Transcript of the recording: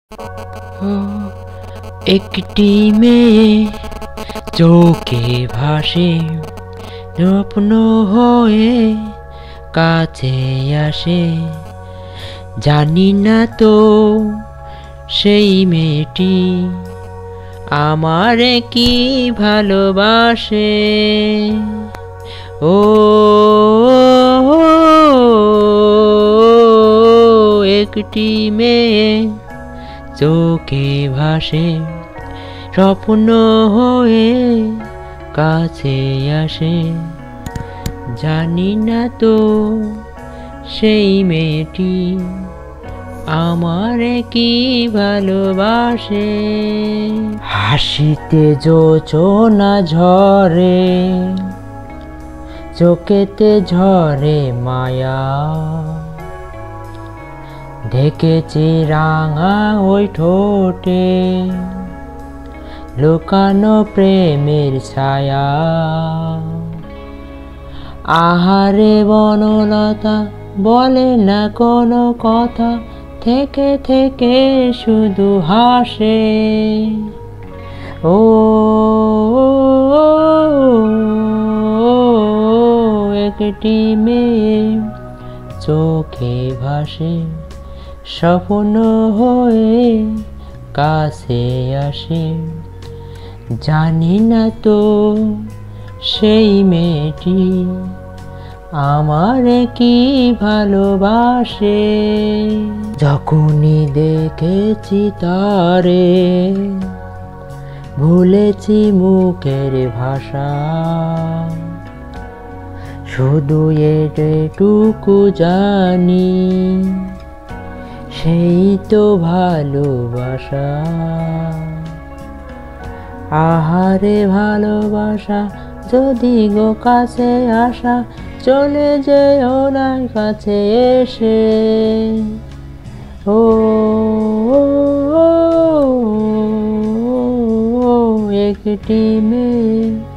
ও একটি মেয়ে চোখে ভাসে, স্বপ্ন হয়ে কাছে আসে। জানি না তো সেই মেয়েটি আমারে কি ভালোবাসে। ও একটি মেয়ে চোখে ভাসে, স্বপ্ন হয়ে কাছে আসে। জানি না তো সেই মেয়েটি আমারে কি ভালোবাসে। হাসিতে যোচনা ঝরে, চোখেতে ঝরে মায়া। ঢেকেছি রাঙা ওই ঠোঁটে লুকানো প্রেমের ছায়া। আহারে বনলতা বলে না কোনো কথা, থেকে থেকে শুধু হাসে। ও একটি মেয়ে চোখে ভাসে, স্বপ্ন হয়ে কাছে আসে। জানি না তো সেই মেয়েটি আমারে কি ভালোবাসে। যখনই দেখেছি তারে ভুলেছি মুখের ভাষা। শুধু এটুকু জানি সেই তো ভালোবাসা। আহারে ভালোবাসা যদি গো কাছে আসা, চলে যেও না কাছে এসে। ও একটি মেয়ে